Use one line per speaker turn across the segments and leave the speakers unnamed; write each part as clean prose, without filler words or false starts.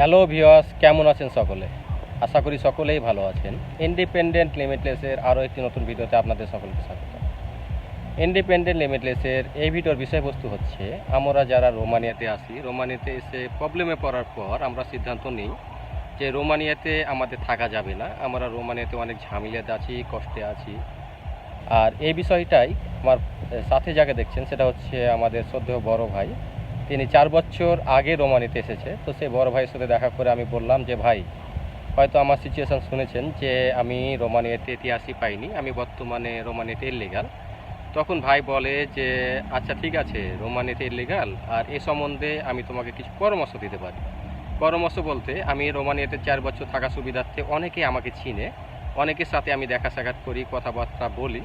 Hello viewers, কেমন আছেন সকলে? আশা করি সকলেই ভালো আছেন। ইন্ডিপেন্ডেন্ট লিমিটলেসের আরও একটি নতুন ভিডিওতে আপনাদের সকলকে স্বাগত। ইন্ডিপেন্ডেন্ট লিমিটলেসের এই ভিডিওর বিষয়বস্তু হচ্ছে, আমরা যারা রোমানিয়াতে আসি, রোমানিয়াতে এসে প্রবলেমে পড়ার পর আমরা সিদ্ধান্ত নিই যে রোমানিয়াতে আমাদের থাকা যাবে না, আমরা রোমানিয়াতে অনেক ঝামেলাতে আছি, কষ্টে আছি। আর এই বিষয়টাই আমার সাথে যাকে দেখছেন সেটা হচ্ছে আমাদের শ্রদ্ধেয় বড় ভাই। তিনি 4 বছর আগে রোমানিতে এসেছে। তো সেই বড় ভাইয়ের সাথে দেখা করে আমি বললাম যে ভাই, হয়তো আমার সিচুয়েশান শুনেছেন যে আমি রোমানিয়াতে ইতিহাসই পাইনি, আমি বর্তমানে রোমানিয়াতে ইল্লিগাল। তখন ভাই বলে যে আচ্ছা ঠিক আছে, রোমানিয়াতে ইল্লিগাল, আর এ সম্বন্ধে আমি তোমাকে কিছু পরামর্শ দিতে পারি। পরামর্শ বলতে, আমি রোমানিয়াতে 4 বছর থাকা সুবিধার্থে অনেকে আমাকে চিনে, অনেকের সাথে আমি দেখা সাক্ষাৎ করি, কথাবার্তা বলি।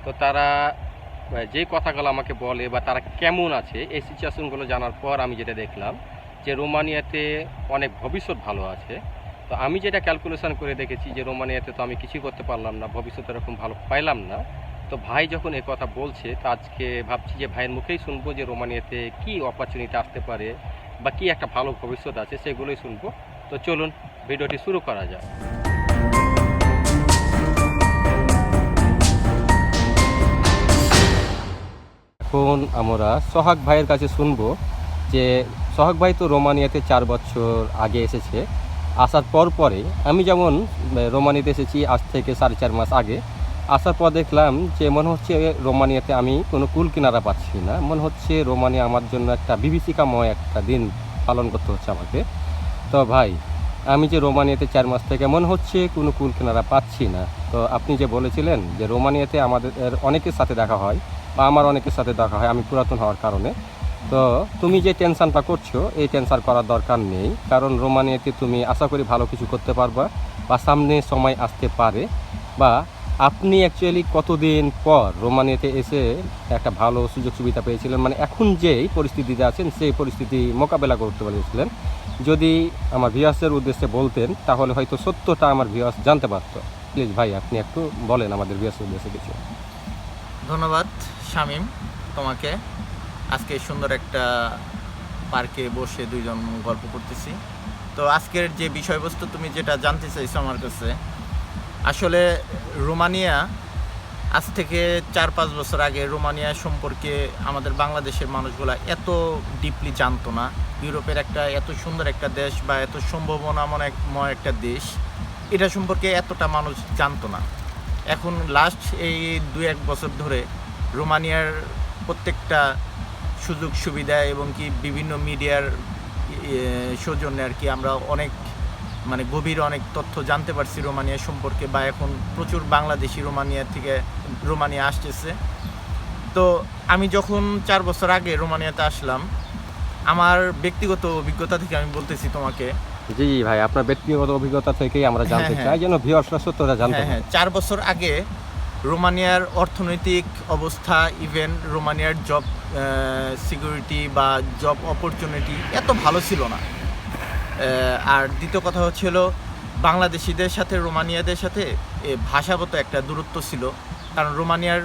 তো তারা যে কথাগুলো আমাকে বলে বা তারা কেমন আছে, এই সিচুয়েশনগুলো জানার পর আমি যেটা দেখলাম যে রোমানিয়াতে অনেক ভবিষ্যৎ ভালো আছে। তো আমি যেটা ক্যালকুলেশন করে দেখেছি যে রোমানিয়াতে তো আমি কিছুই করতে পারলাম না, ভবিষ্যৎ এরকম ভালো পাইলাম না। তো ভাই যখন এই কথা বলছে, তো আজকে ভাবছি যে ভাইয়ের মুখেই শুনবো যে রোমানিয়াতে কী অপরচুনিটি আসতে পারে বা কী একটা ভালো ভবিষ্যৎ আছে, সেগুলোই শুনবো। তো চলুন ভিডিওটি শুরু করা যাক। এখন আমরা সোহাগ ভাইয়ের কাছে শুনবো যে সোহাগ ভাই তো রোমানিয়াতে 4 বছর আগে এসেছে। আসার পরে আমি যেমন রোমানিয়াতে এসেছি আজ থেকে 4.5 মাস আগে। আসার পর দেখলাম যে মনে হচ্ছে রোমানিয়াতে আমি কোনো কুল কিনারা পাচ্ছি না, মনে হচ্ছে রোমানিয়া আমার জন্য একটা বিভীষিকাময় একটা দিন পালন করতে হচ্ছে আমাকে। তো ভাই, আমি যে রোমানিয়াতে 4 মাস থেকে মনে হচ্ছে কোনো কুল কিনারা পাচ্ছি না। তো আপনি যে বলেছিলেন যে রোমানিয়াতে আমাদের অনেকের সাথে দেখা হয় বা আমার অনেকের সাথে দেখা হয় আমি পুরাতন হওয়ার কারণে। তো তুমি যে টেনশানটা করছো, এই টেনশন করার দরকার নেই, কারণ রোমানিয়াতে তুমি আশা করি ভালো কিছু করতে পারবা বা সামনে সময় আসতে পারে। বা আপনি অ্যাকচুয়ালি কতদিন পর রোমানিয়াতে এসে একটা ভালো সুযোগ সুবিধা পেয়েছিলেন, মানে এখন যেই পরিস্থিতিতে আছেন সেই পরিস্থিতি মোকাবেলা করতে পেরেছিলেন? যদি আমার ভিউয়ার্সের উদ্দেশ্যে বলতেন তাহলে হয়তো সত্যটা আমার ভিউয়ার্স জানতে পারতো। প্লিজ ভাই, আপনি একটু বলেন আমাদের ভিউয়ার্সের উদ্দেশ্যে কিছু।
ধন্যবাদ শামীম তোমাকে। আজকে সুন্দর একটা পার্কে বসে দুইজন গল্প করতেছি। তো আজকের যে বিষয়বস্তু তুমি যেটা জানতে চাইছো আমার কাছে, আসলে রোমানিয়া আজ থেকে 4-5 বছর আগে রোমানিয়া সম্পর্কে আমাদের বাংলাদেশের মানুষগুলা এত ডিপলি জানতো না। ইউরোপের একটা এত সুন্দর একটা দেশ বা এত সম্ভাবনাময় একটা দেশ, এটা সম্পর্কে এতটা মানুষ জানতো না। এখন লাস্ট এই 2-1 বছর ধরে রোমানিয়ার প্রত্যেকটা সুযোগ সুবিধা এবং কি বিভিন্ন মিডিয়ার সৌজন্যে আর কি আমরা অনেক গভীর অনেক তথ্য জানতে পারছি রোমানিয়া সম্পর্কে, বা এখন প্রচুর বাংলাদেশি রোমানিয়া আসতেছে। তো আমি যখন 4 বছর আগে রোমানিয়াতে আসলাম, আমার ব্যক্তিগত অভিজ্ঞতা থেকে আমি বলতেছি তোমাকে।
জি ভাই, আপনার ব্যক্তিগত অভিজ্ঞতা থেকেই আমরা জানতে চাই, যেন ভিউয়ার্সরা সত্যটা জানতে পারে।
4 বছর আগে রোমানিয়ার অর্থনৈতিক অবস্থা, ইভেন রোমানিয়ার জব সিকিউরিটি বা জব অপরচুনিটি এত ভালো ছিল না। আর দ্বিতীয় কথা হচ্ছিল, বাংলাদেশিদের সাথে রোমানিয়াদের সাথে ভাষাগত একটা দূরত্ব ছিল। কারণ রোমানিয়ার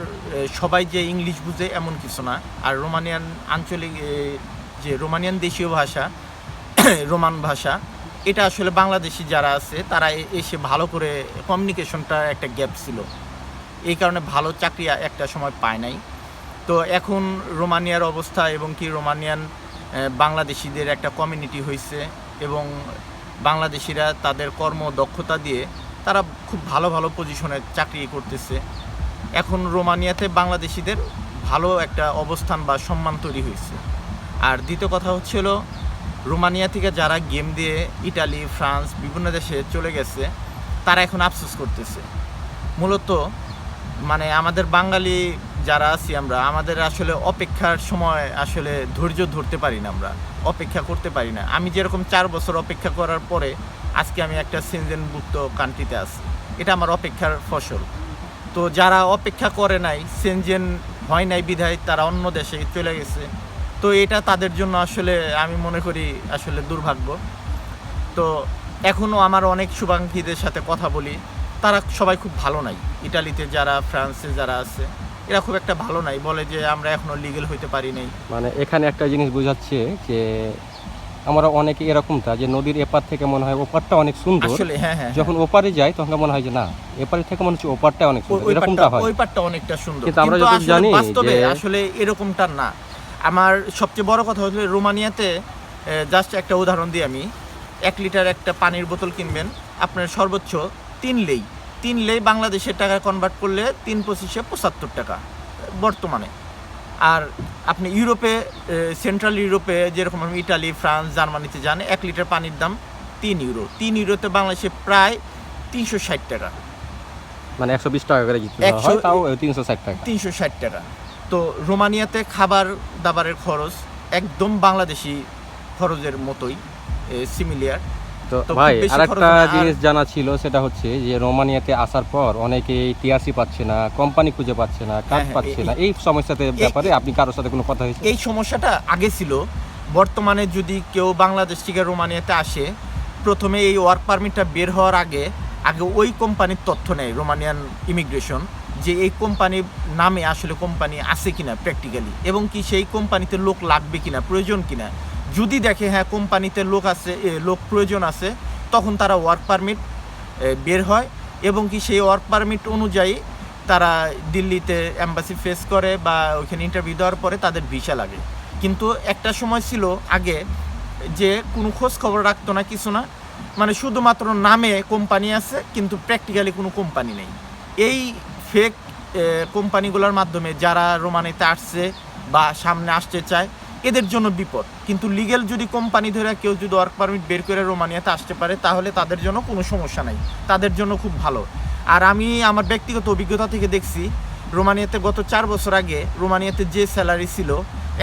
সবাই যে ইংলিশ বুঝে এমন কিছু না। আর রোমানিয়ান আঞ্চলিক যে রোমানিয়ান দেশীয় ভাষা রোমান ভাষা, এটা আসলে বাংলাদেশি যারা আছে তারা এসে ভালো করে কমিউনিকেশনটা একটা গ্যাপ ছিল। এই কারণে ভালো চাকরি একটা সময় পায় নাই। তো এখন রোমানিয়ার অবস্থা এবং কি রোমানিয়ান বাংলাদেশিদের একটা কমিউনিটি হয়েছে, এবং বাংলাদেশিরা তাদের কর্মদক্ষতা দিয়ে তারা খুব ভালো ভালো পজিশনে চাকরি করতেছে। এখন রোমানিয়াতে বাংলাদেশিদের ভালো একটা অবস্থান বা সম্মান তৈরি হয়েছে। আর দ্বিতীয় কথা হচ্ছিল, রোমানিয়া থেকে যারা গেম দিয়ে ইটালি, ফ্রান্স বিভিন্ন দেশে চলে গেছে, তারা এখন আফসোস করতেছে। মূলত আমাদের বাঙালি যারা আছি আমরা, আমাদের আসলে অপেক্ষার সময় আসলে ধৈর্য ধরতে পারি না, আমরা অপেক্ষা করতে পারি না। আমি যেরকম 4 বছর অপেক্ষা করার পরে আজকে আমি একটা সেনজেনভুক্ত কান্ট্রিতে আছি, এটা আমার অপেক্ষার ফসল। তো যারা অপেক্ষা করে নাই, সেনজেন হয় নাই বিধায় তারা অন্য দেশে চলে গেছে, তো এটা তাদের জন্য আসলে আমি মনে করি আসলে দুর্ভাগ্য। তো এখনও আমার অনেক শুভাকাঙ্ক্ষীদের সাথে কথা বলি, তারা সবাই খুব ভালো নাই। ইটালিতে যারা, ফ্রান্সে যারা আছে, এরা খুব একটা ভালো নাই, বলে যে আমরা এখনও লিগেল হইতে পারি নাই।
মানে এখানে একটা জিনিস বোঝাচ্ছে যে আমরা অনেকে এরকমটা যে নদীর এপার থেকে মনে হয় ওপারটা অনেক সুন্দর,
আসলে হ্যাঁ,
যখন ওপারে যাই তখন মনে হয় যে না, এপারে থেকে মনে হচ্ছে ওপারটা অনেক সুন্দর,
ওই
এরকমটা
পাটটা
হয়।
ওই পাটটা অনেকটা সুন্দর,
কিন্তু আমরা
কিন্তু
যতটুকু
আসলে
জানি
বাস্তবে
যে
আসলে এরকমটা না। আমার সবচেয়ে বড় কথা হচ্ছে রোমানিয়াতে, জাস্ট একটা উদাহরণ দিই আমি, 1 লিটার একটা পানির বোতল কিনবেন আপনার সর্বোচ্চ 3 লেই বাংলাদেশের টাকা কনভার্ট করলে 3×25 75 টাকা বর্তমানে। আর আপনি ইউরোপে, সেন্ট্রাল ইউরোপে যেরকম ইটালি, ফ্রান্স, জার্মানিতে যান, 1 লিটার পানির দাম 3 ইউরো। 3 ইউরোতে বাংলাদেশে প্রায় 360 টাকা,
মানে 120 টাকা করে জিততে হয়, তাও 360 টাকা।
360 টাকা। তো রোমানিয়াতে খাবার দাবারের খরচ একদম বাংলাদেশি খরচের মতোই, সিমিলিয়ার।
তো
তো
ভাই
খুব বেশি খরচ
আরেকটা
না। আর
জিনিস জানা ছিল, সেটা হচ্ছে যে রোমানিয়াতে আসার পর অনেকেই টিআরসি পাচ্ছে না, কোম্পানি খুঁজে পাচ্ছে না, কাজ
হ্যাঁ,
পাচ্ছে না। এই সমস্যাতে ব্যাপারে আপনি কারোর সাথে কোনো কথা হয়েছে?
এই সমস্যাটা আগে ছিল। বর্তমানে যদি কেউ বাংলাদেশ থেকে রোমানিয়াতে আসে, প্রথমে এই ওয়ার্ক পারমিটটা বের হওয়ার আগে ওই কোম্পানির তথ্য নেয় রোমানিয়ান ইমিগ্রেশন, যে এই কোম্পানির নামে আসলে কোম্পানি আছে কিনা প্র্যাকটিক্যালি, এবং কি সেই কোম্পানিতে লোক লাগবে কিনা, প্রয়োজন কিনা। যদি দেখে হ্যাঁ কোম্পানিতে লোক আছে, লোক প্রয়োজন আছে, তখন তারা ওয়ার্ক পারমিট বের হয়, এবং কি সেই ওয়ার্ক পারমিট অনুযায়ী তারা দিল্লিতে অ্যাম্বাসি ফেস করে বা ওইখানে ইন্টারভিউ দেওয়ার পরে তাদের ভিসা লাগে। কিন্তু একটা সময় ছিল আগে যে কোনো খোঁজ খবর রাখতো না, কিছু না, মানে শুধুমাত্র নামে কোম্পানি আছে কিন্তু প্র্যাকটিক্যালি কোনো কোম্পানি নেই। এই ফেক কোম্পানিগুলোর মাধ্যমে যারা রোমানিতে আসছে বা সামনে আসতে চায়, এদের জন্য বিপদ। কিন্তু লিগেল যদি কোম্পানি ধরে কেউ যদি ওয়ার্ক পারমিট বের করে রোমানিয়াতে আসতে পারে, তাহলে তাদের জন্য কোনো সমস্যা নাই, তাদের জন্য খুব ভালো। আর আমি আমার ব্যক্তিগত অভিজ্ঞতা থেকে দেখছি, রোমানিয়াতে গত 4 বছর আগে রোমানিয়াতে যে স্যালারি ছিল,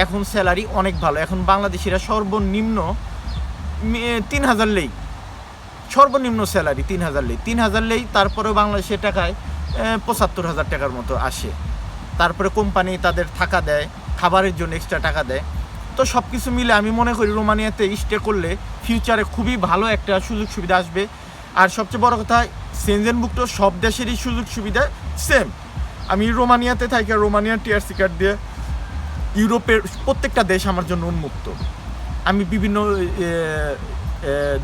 এখন স্যালারি অনেক ভালো। এখন বাংলাদেশিরা সর্বনিম্ন 3000 লেই, সর্বনিম্ন স্যালারি 3000 লেই, তারপরেও বাংলাদেশের টাকায় 75,000 টাকার মতো আসে। তারপরে কোম্পানি তাদের থাকা দেয়, খাবারের জন্য এক্সট্রা টাকা দেয়। তো সব কিছু মিলে আমি মনে করি রোমানিয়াতে স্টে করলে ফিউচারে খুবই ভালো একটা সুযোগ সুবিধা আসবে। আর সবচেয়ে বড় কথা, সেনজেনভুক্ত সব দেশেরই সুযোগ সুবিধা সেম। আমি রোমানিয়াতে থাকি, রোমানিয়ার টিআরসি কার্ড দিয়ে ইউরোপের প্রত্যেকটা দেশ আমার জন্য উন্মুক্ত। আমি বিভিন্ন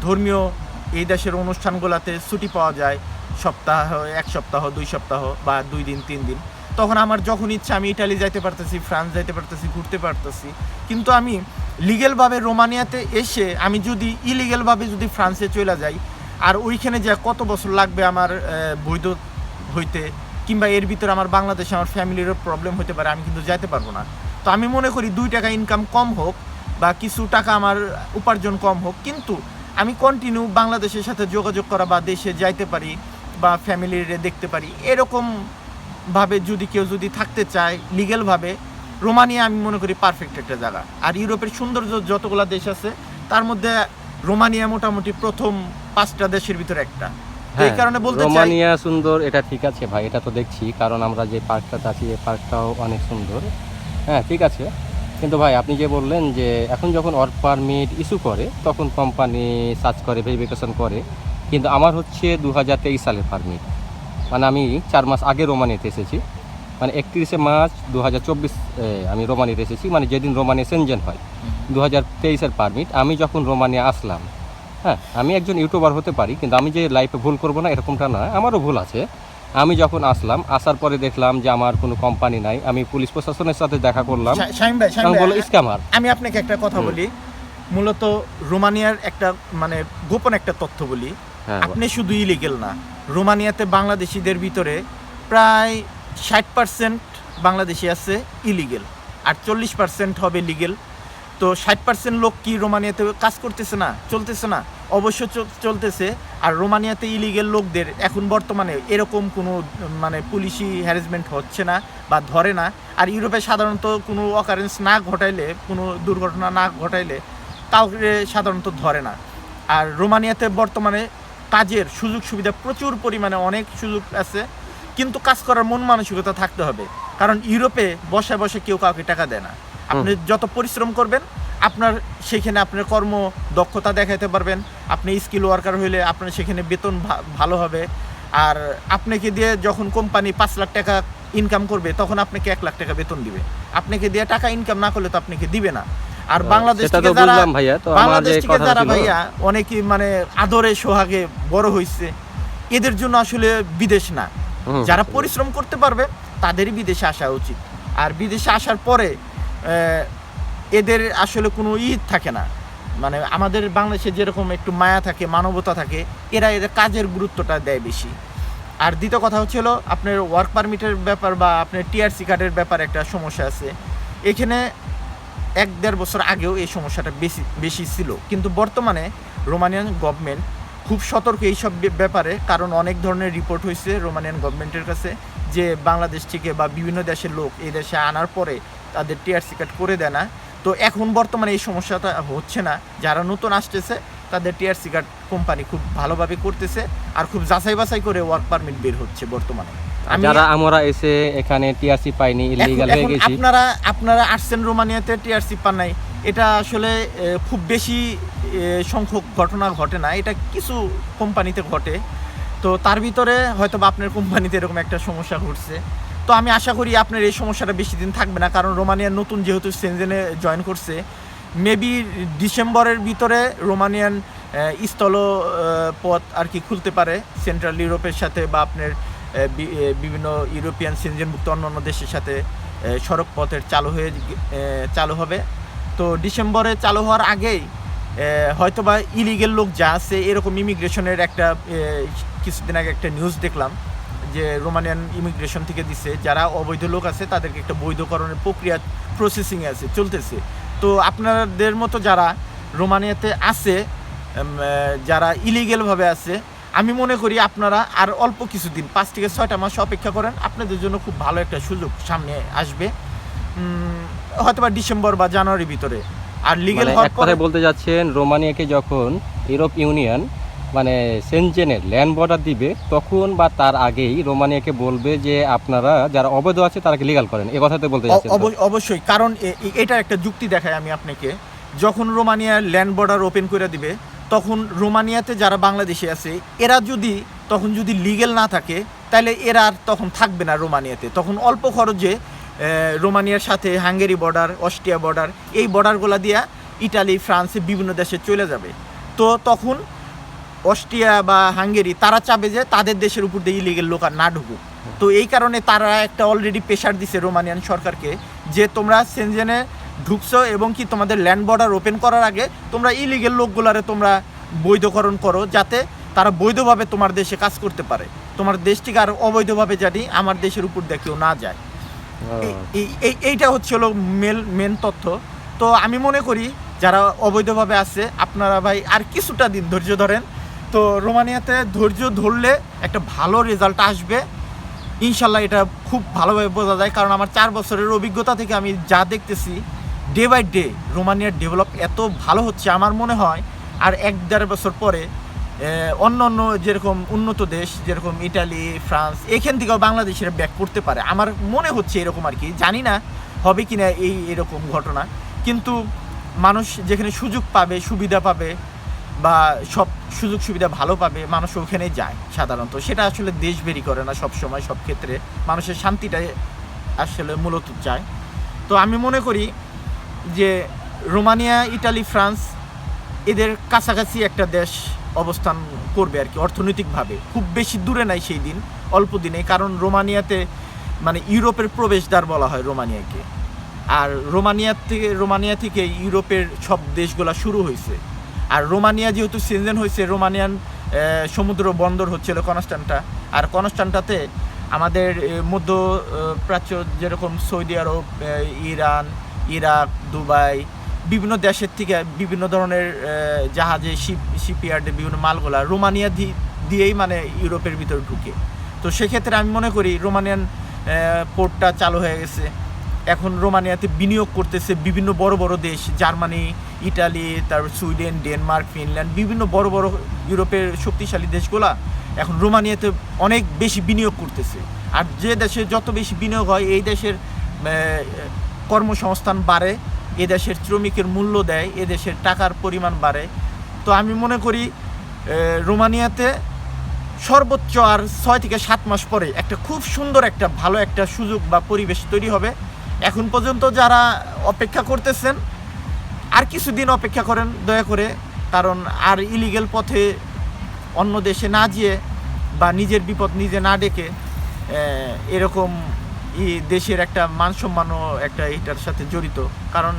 ধর্মীয় এই দেশের অনুষ্ঠানগুলোতে ছুটি পাওয়া যায়, সপ্তাহ, 1 সপ্তাহ, 2 সপ্তাহ বা 2 দিন 3 দিন। তখন আমার যখন ইচ্ছা আমি ইটালি যাইতে পারতেছি, ফ্রান্স যাইতে পারতেছি, ঘুরতে পারতেছি। কিন্তু আমি লিগেলভাবে রোমানিয়াতে এসে আমি যদি ইলিগেলভাবে যদি ফ্রান্সে চলে যাই, আর ওইখানে যা কত বছর লাগবে আমার বৈধ হইতে, কিংবা এর ভিতরে আমার বাংলাদেশে আমার ফ্যামিলিরও প্রবলেম হতে পারে, আমি কিন্তু যাইতে পারবো না। তো আমি মনে করি 2 টাকা ইনকাম কম হোক বা কিছু টাকা আমার উপার্জন কম হোক, কিন্তু আমি কন্টিনিউ বাংলাদেশের সাথে যোগাযোগ করা বা দেশে যাইতে পারি বা ফ্যামিলির দেখতে পারি, এরকম ভাবে যদি কেউ যদি থাকতে চায় লিগ্যালভাবে, রোমানিয়া আমি মনে করি পারফেক্ট একটা জায়গা। আর ইউরোপের সৌন্দর্য যতগুলো দেশ আছে তার মধ্যে রোমানিয়া মোটামুটি প্রথম 5টা দেশের ভিতরে একটা। এই কারণে বলতে চাই
রোমানিয়া সুন্দর, এটা ঠিক আছে ভাই, এটা তো দেখছি, কারণ আমরা যে পার্কটাতে আছি এই পার্কটাও অনেক সুন্দর। হ্যাঁ ঠিক আছে, কিন্তু ভাই আপনি যে বললেন যে এখন যখন ওয়ার্ক পারমিট ইস্যু করে তখন কোম্পানি সার্চ করে, ভেরিফিকেশন করে, কিন্তু আমার হচ্ছে 2023 সালের পারমিট, মানে আমি 4 মাস আগে রোমানিয়াতে এসেছি, মানে 31শে মার্চ 2024 আমি রোমানিয়াতে এসেছি, মানে যেদিন রোমানিয়া সেনজেন হয় 2023-এর পারমিট। আমি যখন রোমানিয়া আসলাম, হ্যাঁ আমি একজন ইউটিউবার হতে পারি, কিন্তু আমি যে লাইফে ভুল করবো না এরকমটা না, আমারও ভুল আছে। আমি যখন আসলাম, আসার পরে দেখলাম যে আমার কোনো কোম্পানি নাই। আমি পুলিশ প্রশাসনের সাথে দেখা করলাম,
শাহিন ভাই,
বললো স্ক্যামার।
আমি আপনাকে একটা কথা বলি, মূলত রোমানিয়ার একটা মানে গোপন একটা তথ্য বলি, আপনি শুধু ইলিগেল না, রোমানিয়াতে বাংলাদেশিদের ভিতরে প্রায় 60% বাংলাদেশি আছে ইলিগেল, আর 40% হবে লিগেল। তো 60% লোক কি রোমানিয়াতে কাজ করতেছে না, চলতেছে না? অবশ্য চলতেছে। আর রোমানিয়াতে ইলিগেল লোকদের এখন বর্তমানে এরকম কোনো মানে পুলিশি হ্যারাসমেন্ট হচ্ছে না বা ধরে না। আর ইউরোপে সাধারণত কোনো অকারেন্স না ঘটাইলে, কোনো দুর্ঘটনা না ঘটাইলে কাউকে সাধারণত ধরে না। আর রোমানিয়াতে বর্তমানে কাজের সুযোগ সুবিধা প্রচুর পরিমাণে, অনেক সুযোগ আছে, কিন্তু কাজ করার মন মানসিকতা থাকতে হবে। কারণ ইউরোপে বসে বসে কেউ কাউকে টাকা দেয় না। আপনি যত পরিশ্রম করবেন আপনার সেখানে আপনার কর্ম দক্ষতা দেখাতে পারবেন। আপনি স্কিল ওয়ার্কার হইলে আপনার সেখানে বেতন ভালো হবে। আর আপনাকে দিয়ে যখন কোম্পানি 5 লাখ টাকা ইনকাম করবে তখন আপনাকে 1 লাখ টাকা বেতন দিবে। আপনাকে দিয়ে টাকা ইনকাম না করলে তো আপনাকে দিবে না। আর বাংলাদেশ
সেটা
থেকে
তো
যারা
বুঝলাম ভাইয়া, তো আমার
বাংলাদেশ
যে
থেকে
কথা
যারা
ছিল
ভাইয়া অনেকেই মানে আদরে সোহাগে বড় হইছে, এদের জন্য আসলে বিদেশ না, যারা পরিশ্রম করতে পারবে তাদেরই বিদেশে আসা উচিত। আর বিদেশে আসার পরে এদের আসলে কোনো থাকে না, মানে আমাদের বাংলাদেশে যেরকম একটু মায়া থাকে, মানবতা থাকে, এদের কাজের গুরুত্বটা দেয় বেশি। আর দ্বিতীয় কথা হচ্ছে হলো আপনার ওয়ার্ক পারমিটের ব্যাপার বা আপনার টিআরসি কার্ডের ব্যাপার একটা সমস্যা আছে। এখানে 1-1.5 বছর আগেও এই সমস্যাটা বেশি ছিল, কিন্তু বর্তমানে রোমানিয়ান গভর্নমেন্ট খুব সতর্ক এইসব ব্যাপারে, কারণ অনেক ধরনের রিপোর্ট হয়েছে রোমানিয়ান গভর্নমেন্টের কাছে যে বাংলাদেশ থেকে বা বিভিন্ন দেশের লোক এই দেশে আনার পরে তাদের টিআরসি কার্ড করে দেয় না। তো এখন বর্তমানে এই সমস্যাটা হচ্ছে না, যারা নতুন আসতেছে তাদের টিআরসি কার্ড কোম্পানি খুব ভালোভাবে করতেছে, আর খুব যাচাই বাছাই করে ওয়ার্ক পারমিট বের হচ্ছে বর্তমানে।
যারা আমরা এসে এখানে টিআরসি পাইনি, ইলিগাল হয়ে গেছি,
আপনারা আসছেন রোমানিয়াতে টিআরসি পান নাই, এটা আসলে খুব বেশি সংখ্যক ঘটনা ঘটে না, এটা কিছু কোম্পানিতে ঘটে। তো তার ভিতরে হয়তো বা আপনার কোম্পানিতে এরকম একটা সমস্যা ঘটছে। তো আমি আশা করি আপনার এই সমস্যাটা বেশি দিন থাকবে না, কারণ রোমানিয়ার নতুন যেহেতু সেনজেনে জয়েন করছে, মেবি ডিসেম্বরের ভিতরে রোমানিয়ান স্থলপথ আর কি খুলতে পারে সেন্ট্রাল ইউরোপের সাথে বা আপনার বিভিন্ন ইউরোপিয়ান সেনজেনভুক্ত অন্যান্য দেশের সাথে সড়ক পথের চালু হবে। তো ডিসেম্বরে চালু হওয়ার আগেই হয়তোবা ইলিগেল লোক যা আছে, এরকম ইমিগ্রেশনের একটা কিছুদিন আগে একটা নিউজ দেখলাম যে রোমানিয়ান ইমিগ্রেশন থেকে দিছে, যারা অবৈধ লোক আছে তাদেরকে একটা বৈধকরণের প্রক্রিয়া প্রসেসিংয়ে আছে, চলতেছে। তো আপনাদের মতো যারা রোমানিয়াতে আছে, যারা ইলিগেলভাবে আছে, আমি মনে করি আপনারা আর অল্প কিছুদিন 5 থেকে 6টা মাস অপেক্ষা করেন, আপনাদের জন্য খুব ভালো একটা সুযোগ সামনে আসবে, হয়তোবা ডিসেম্বর বা জানুয়ারির ভিতরে। আর লিগেল হওয়ার পরে
বলতে যাচ্ছেন রোমানিয়াকে যখন ইউরোপ ইউনিয়ন মানে সেনজেনের ল্যান্ড বর্ডার দিবে, তখন বা তার আগেই রোমানিয়াকে বলবে যে আপনারা যারা অবৈধ আছে তারাকে লিগাল করেন, এই কথাতে বলতে যাচ্ছেন?
অবশ্যই, কারণ এটা একটা যুক্তি দেখায় আমি আপনাকে। যখন রোমানিয়া ল্যান্ড বর্ডার ওপেন করে দিবে, তখন রোমানিয়াতে যারা বাংলাদেশি আছে এরা তখন যদি লিগেল না থাকে, তাহলে এরা আর তখন থাকবে না রোমানিয়াতে। তখন অল্প খরচে রোমানিয়ার সাথে হাঙ্গেরি বর্ডার, অস্ট্রিয়া বর্ডার, এই বর্ডারগুলো দিয়া ইটালি, ফ্রান্সে বিভিন্ন দেশে চলে যাবে। তো তখন অস্ট্রিয়া বা হাঙ্গেরি তারা চাবে যে তাদের দেশের উপর দিয়ে ইলিগেল লোক আর না ঢুকুক। তো এই কারণে তারা একটা অলরেডি প্রেশার দিছে রোমানিয়ান সরকারকে যে তোমরা সেনজেনে ঢুকছো এবং কি তোমাদের ল্যান্ড বর্ডার ওপেন করার আগে তোমরা ইলিগেল লোকগুলারে তোমরা বৈধকরণ করো, যাতে তারা বৈধভাবে তোমার দেশে কাজ করতে পারে, তোমার দেশ থেকে আর অবৈধভাবে জানি আমার দেশের উপর দিয়ে কেউ না যায়। এইটা হচ্ছে হলো মেন তথ্য। তো আমি মনে করি যারা অবৈধভাবে আছে আপনারা ভাই আর কিছুটা দিন ধৈর্য ধরেন। তো রোমানিয়াতে ধৈর্য ধরলে একটা ভালো রেজাল্ট আসবে ইনশাল্লাহ, এটা খুব ভালোভাবে বোঝা যায়, কারণ আমার 4 বছরের অভিজ্ঞতা থেকে আমি যা দেখতেছি ডে বাই ডে রোমানিয়ার ডেভেলপ এত ভালো হচ্ছে। আমার মনে হয় আর 1-1.5 বছর পরে অন্য যেরকম উন্নত দেশ যেরকম ইটালি, ফ্রান্স, এখান থেকেও বাংলাদেশের ব্যাক করতে পারে, আমার মনে হচ্ছে এরকম আর কি। জানি না হবে কি না এরকম ঘটনা, কিন্তু মানুষ যেখানে সুযোগ পাবে, সুবিধা পাবে বা সব সুযোগ সুবিধা ভালো পাবে, মানুষ ওখানেই যায় সাধারণত। সেটা আসলে দেশ বেরি করে না সব সময়, সব ক্ষেত্রে মানুষের শান্তিটাই আসলে মূলত চায়। তো আমি মনে করি যে রোমানিয়া, ইটালি, ফ্রান্স এদের কাছাকাছি একটা দেশ অবস্থান করবে আর কি অর্থনৈতিকভাবে, খুব বেশি দূরে নাই সেই দিন, অল্প দিনে। কারণ রোমানিয়াতে মানে ইউরোপের প্রবেশদ্বার বলা হয় রোমানিয়াকে, আর রোমানিয়া থেকে ইউরোপের সব দেশগুলো শুরু হয়েছে। আর রোমানিয়া যেহেতু সেনজেন হয়েছে, রোমানিয়ান সমুদ্র বন্দর হচ্ছিল কনস্টান্টা, আর কনস্টান্টাতে আমাদের মধ্য প্রাচ্য যেরকম সৌদি আরব, ইরান, ইরাক, দুবাই, বিভিন্ন দেশের থেকে বিভিন্ন ধরনের জাহাজে শিপইয়ার্ডে বিভিন্ন মালগুলা রোমানিয়া দিয়েই মানে ইউরোপের ভিতরে ঢুকে। তো সেক্ষেত্রে আমি মনে করি রোমানিয়ান পোর্টটা চালু হয়ে গেছে, এখন রোমানিয়াতে বিনিয়োগ করতেছে বিভিন্ন বড় বড় দেশ, জার্মানি, ইটালি, তারপর সুইডেন, ডেনমার্ক, ফিনল্যান্ড, বিভিন্ন বড় বড় ইউরোপের শক্তিশালী দেশগুলা এখন রোমানিয়াতে অনেক বেশি বিনিয়োগ করতেছে। আর যে দেশে যত বেশি বিনিয়োগ হয় এই দেশের কর্মসংস্থান বাড়ে, এ দেশের শ্রমিকের মূল্য দেয়, এ দেশের টাকার পরিমাণ বাড়ে। তো আমি মনে করি রোমানিয়াতে সর্বোচ্চ আর 6 থেকে 7 মাস পরে একটা খুব সুন্দর একটা ভালো একটা সুযোগ বা পরিবেশ তৈরি হবে। এখন পর্যন্ত যারা অপেক্ষা করতেছেন আর কিছুদিন অপেক্ষা করেন দয়া করে, কারণ আর ইলিগেল পথে অন্য দেশে না যেয়ে বা নিজের বিপদ নিজে না ডেকে এরকম দেশের একটা মান সম্মানও একটা এটার সাথে জড়িত। কারণ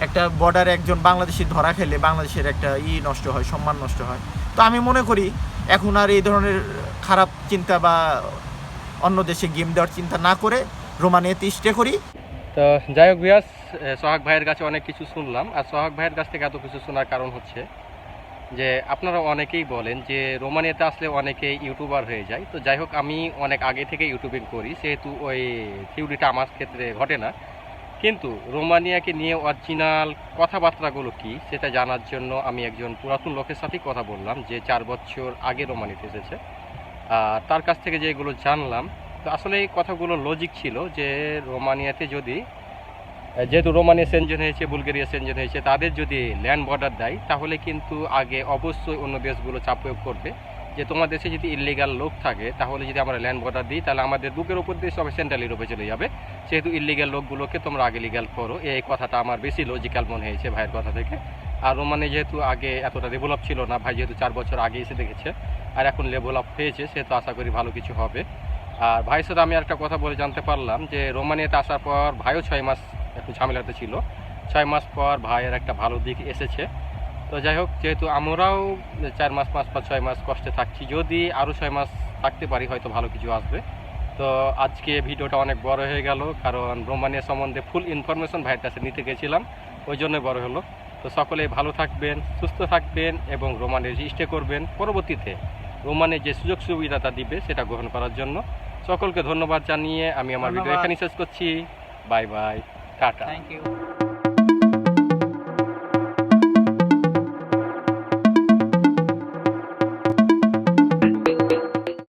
একটা বর্ডারে একজন বাংলাদেশি ধরা খেলে বাংলাদেশের একটা নষ্ট হয়, সম্মান নষ্ট হয়। তো আমি মনে করি এখন আর এই ধরনের খারাপ চিন্তা বা অন্য দেশে গেম দেওয়ার চিন্তা না করে রোমানিয়াতে স্টে করি।
তো যাই হোক ভিউয়ার্স, সোহাগ ভাইয়ের কাছে অনেক কিছু শুনলাম। আর সোহাগ ভাইয়ের কাছ থেকে এত কিছু শোনার কারণ হচ্ছে যে আপনারা অনেকেই বলেন যে রোমানিয়াতে আসলে অনেকেই ইউটিউবার হয়ে যায়। তো যাই হোক, আমি অনেক আগে থেকে ইউটিউবিং করি, সেহেতু ওই থিওরিটা আমার ক্ষেত্রে ঘটে না। কিন্তু রোমানিয়াকে নিয়ে অরিজিনাল কথাবার্তাগুলো কি সেটা জানার জন্য আমি একজন পুরাতন লোকের সাথেই কথা বললাম, যে 4 বছর আগে রোমানিয়াতে এসেছে। তার কাছ থেকে যেগুলো জানলাম, তো আসলে এই কথাগুলো লজিক ছিল যে রোমানিয়াতে যদি, যেহেতু রোমানিয়া সেনজেন হয়েছে, বুলগেরিয়া সেনজেন হয়েছে, তাদের যদি ল্যান্ড বর্ডার দেয় তাহলে কিন্তু আগে অবশ্যই অন্য দেশগুলো চাপ প্রয়োগ করবে যে তোমার দেশে যদি ইলিগাল লোক থাকে তাহলে যদি আমরা ল্যান্ড বর্ডার দিই তাহলে আমাদের বুকের উপর দিয়ে সবাই সেন্ট্রাল ইউরোপে চলে যাবে, সেহেতু ইলিগাল লোকগুলোকে তোমরা আগে লিগাল করো। এই কথাটা আমার বেশি লজিক্যাল মনে হয়েছে ভাইয়ের কথা থেকে। আর রোমানিয়া যেহেতু আগে এতটা ডেভেলপ ছিল না, ভাই যেহেতু 4 বছর আগে এসে দেখেছে আর এখন ডেভেলপ হয়েছে, সেহেতু আশা করি ভালো কিছু হবে। আর ভাইয়ের সাথে আমি একটা কথা বলে জানতে পারলাম যে রোমানিয়াতে আসার পর ভাইও 6 মাস একটু ঝামেলাতে ছিল, 6 মাস পর ভাইয়ের একটা ভালো দিক এসেছে। তো যাই হোক, যেহেতু আমরাও 4 মাস 5 মাস 6 মাস কষ্টে থাকছি, যদি আরও 6 মাস থাকতে পারি হয়তো ভালো কিছু আসবে। তো আজকে ভিডিওটা অনেক বড় হয়ে গেল, কারণ রোমানিয়া সম্বন্ধে ফুল ইনফরমেশন ভাইয়ের কাছে নিতে গেছিলাম, ওই জন্যই বড় হলো। তো সকলেই ভালো থাকবেন, সুস্থ থাকবেন এবং রোমানিয়া স্টে করবেন। পরবর্তীতে রোমানিয়া যে সুযোগ সুবিধাটা দিবে সেটা গ্রহণ করার জন্য সকলকে ধন্যবাদ জানিয়ে আমি আমার ভিডিও এখানেই শেষ করছি। Bye bye, tata.
Thank you.